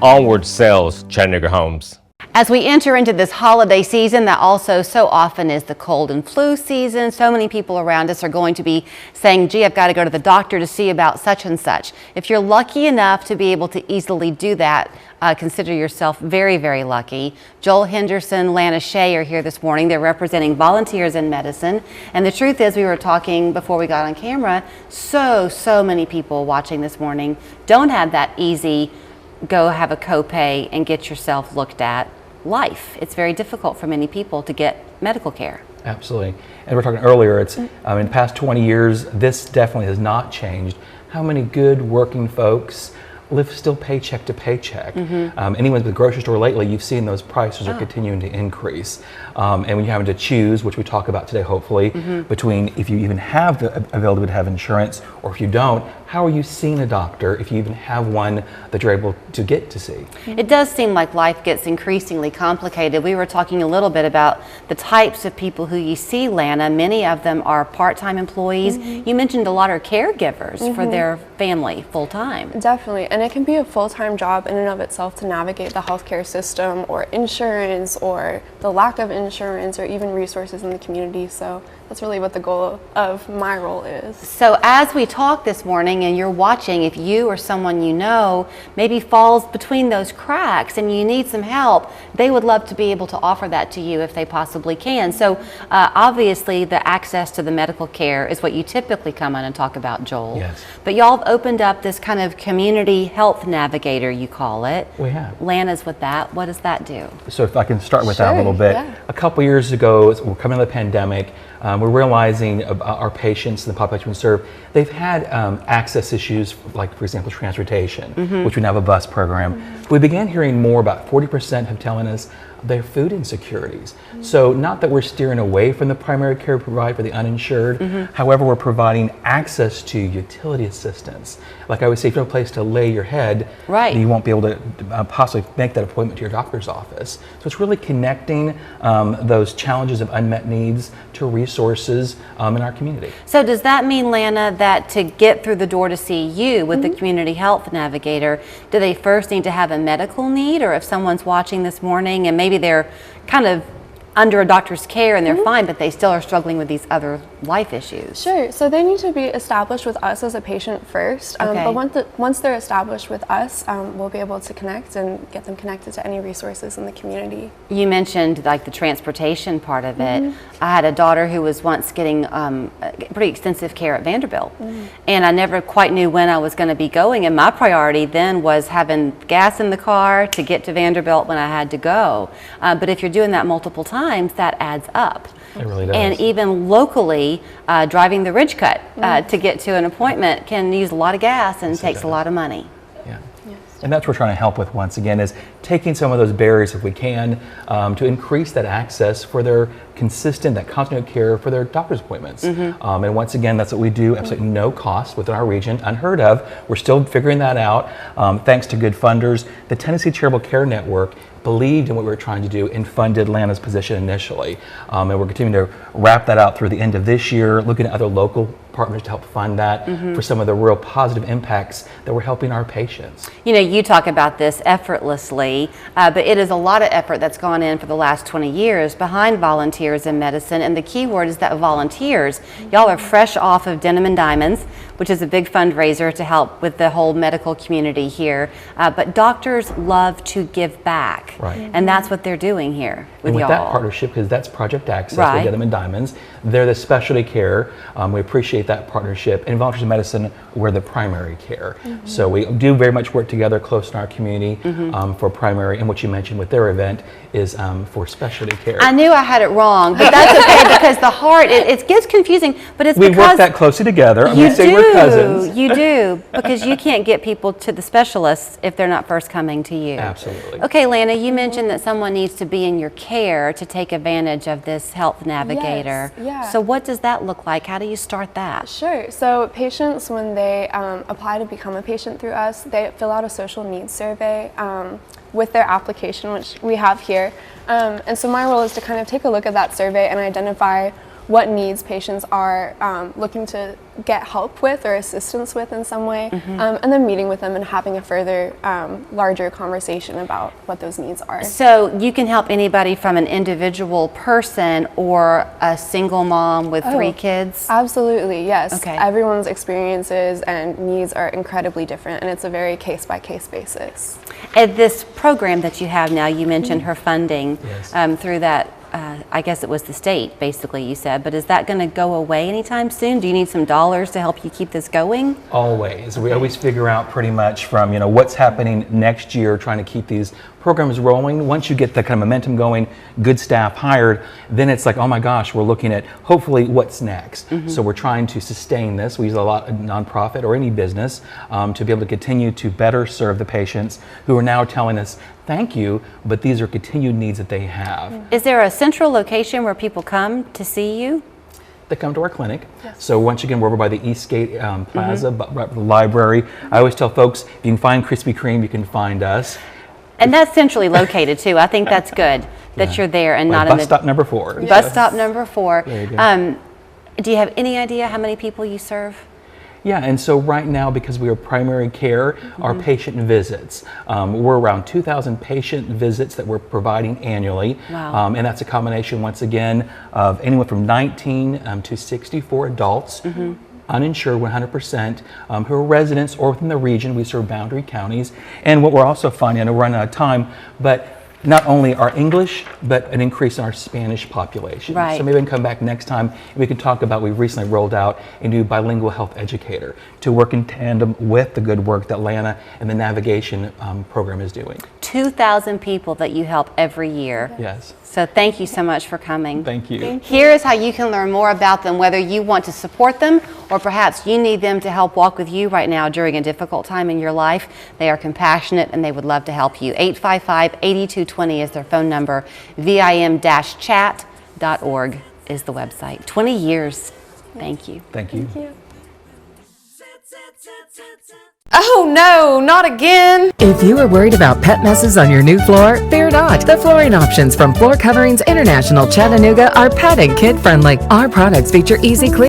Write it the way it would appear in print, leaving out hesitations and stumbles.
Onward Sales, Chattanooga Homes. As we enter into this holiday season that also so often is the cold and flu season, so many people around us are going to be saying, gee, I've got to go to the doctor to see about such and such. If you're lucky enough to be able to easily do that, consider yourself very, very lucky. Joel Henderson, Lana Shea are here this morning. They're representing Volunteers in Medicine. And the truth is, we were talking before we got on camera, so many people watching this morning don't have that easy go have a copay and get yourself looked at life. It's very difficult for many people to get medical care. Absolutely. And we were talking earlier, it's in the past 20 years, this definitely has not changed. How many good working folks live still paycheck to paycheck? Anyone at the grocery store lately, you've seen those prices are continuing to increase. And when you're having to choose, which we talk about today hopefully, between if you even have the ability to have insurance or if you don't, how are you seeing a doctor if you even have one that you're able to get to see? It does seem like life gets increasingly complicated. We were talking a little bit about the types of people who you see, Lana. Many of them are part-time employees. You mentioned a lot are caregivers for their family full-time. Definitely, and it can be a full-time job in and of itself to navigate the healthcare system or insurance or the lack of insurance or even resources in the community. So that's really what the goal of my role is. So as we talk this morning and you're watching, if you or someone you know maybe falls between those cracks and you need some help, they would love to be able to offer that to you if they possibly can. So obviously the access to the medical care is what you typically come on and talk about, Joel. Yes. But y'all have opened up this kind of community health navigator, you call it. We have. Lana's with that. What does that do? So if I can start with that a little bit. Yeah. A couple years ago, we're coming out of the pandemic, we're realizing our patients and the population we serve, they've had access issues, like for example, transportation, which we now have a bus program. We began hearing more, about 40% have telling us their food insecurities. So not that we're steering away from the primary care we provide for the uninsured, however, we're providing access to utility assistance. Like I would say, if you have a place to lay your head, you won't be able to possibly make that appointment to your doctor's office. So it's really connecting those challenges of unmet needs to resources in our community. So does that mean, Lana, that to get through the door to see you with the community health navigator, do they first need to have a medical need, or if someone's watching this morning and maybe they're kind of under a doctor's care and they're fine, but they still are struggling with these other life issues? Sure. So they need to be established with us as a patient first. But once they're established with us, we'll be able to connect and get them connected to any resources in the community. You mentioned like the transportation part of it. I had a daughter who was once getting pretty extensive care at Vanderbilt, and I never quite knew when I was going to be going, and my priority then was having gas in the car to get to Vanderbilt when I had to go. But if you're doing that multiple times, that adds up. It really does. And even locally, driving the Ridge Cut to get to an appointment can use a lot of gas and takes a lot of money. Yeah. And that's what we're trying to help with, once again, is taking some of those barriers, if we can, to increase that access for their consistent, that continuity of care for their doctor's appointments. And once again, that's what we do, absolutely no cost within our region, unheard of. We're still figuring that out, thanks to good funders. The Tennessee Charitable Care Network believed in what we were trying to do and funded Lana's position initially. And we're continuing to wrap that out through the end of this year, looking at other local partners to help fund that for some of the real positive impacts that we're helping our patients. You know, you talk about this effortlessly, but it is a lot of effort that's gone in for the last 20 years behind Volunteers in Medicine, and the key word is that volunteers. Y'all are fresh off of Denim and Diamonds, which is a big fundraiser to help with the whole medical community here, but doctors love to give back. And that's what they're doing here with y'all. With that partnership, because that's Project Access with Denim and Diamonds, they're the specialty care. We appreciate that partnership. And Volunteers in Medicine, we're the primary care. So we do very much work together close in our community for primary, and what you mentioned with their event is for specialty care. I knew I had it wrong, but that's okay, because the heart, it gets confusing, but it's because we work that closely together. I'm going to say we're cousins. You do, because you can't get people to the specialists if they're not first coming to you. Absolutely. Okay, Lana, you mentioned that someone needs to be in your care to take advantage of this health navigator. So what does that look like? How do you start that? Sure. So patients, when they apply to become a patient through us, they fill out a social needs survey with their application, which we have here. And so my role is to kind of take a look at that survey and identify what needs patients are looking to get help with or assistance with in some way, and then meeting with them and having a further larger conversation about what those needs are. So you can help anybody from an individual person or a single mom with 3 kids? Absolutely, yes. Okay. Everyone's experiences and needs are incredibly different, and it's a very case-by-case basis. At this program that you have now, you mentioned her funding Yes. through that, I guess it was the state, basically, you said, but is that going to go away anytime soon? Do you need some dollars to help you keep this going? Always. We always figure out pretty much from, what's happening next year, trying to keep these programs rolling. Once you get the kind of momentum going, good staff hired, then it's like, oh my gosh, we're looking at hopefully what's next. So we're trying to sustain this. We use a lot of nonprofit or any business to be able to continue to better serve the patients who are now telling us, thank you, but these are continued needs that they have. Is there a central location where people come to see you? They come to our clinic. So once again, we're over by the Eastgate Plaza, right by the library. I always tell folks, if you can find Krispy Kreme, you can find us. And that's centrally located too. I think that's good that you're there and not in Bus the stop number 4. bus stop number 4. There you go. Do you have any idea how many people you serve? Yeah, and so right now, because we are primary care, our patient visits, we're around 2,000 patient visits that we're providing annually. Wow. And that's a combination, once again, of anyone from 19 to 64 adults, uninsured 100%, who are residents or within the region. We serve boundary counties. And what we're also finding, I know we're running out of time, but not only our English, but an increase in our Spanish population. Right. So maybe we can come back next time and we can talk about, we've recently rolled out a new bilingual health educator to work in tandem with the good work that Lana and the navigation program is doing. 2,000 people that you help every year. Yes. So thank you so much for coming. Thank you. Here is how you can learn more about them, whether you want to support them or perhaps you need them to help walk with you right now during a difficult time in your life. They are compassionate and they would love to help you. 855-8220 is their phone number. vim-chat.org is the website. 20 years. Thank you. Thank you. Thank you. Oh no, not again. If you are worried about pet messes on your new floor, fear not. The flooring options from Floor Coverings International Chattanooga are pet and kid friendly. Our products feature easy clean.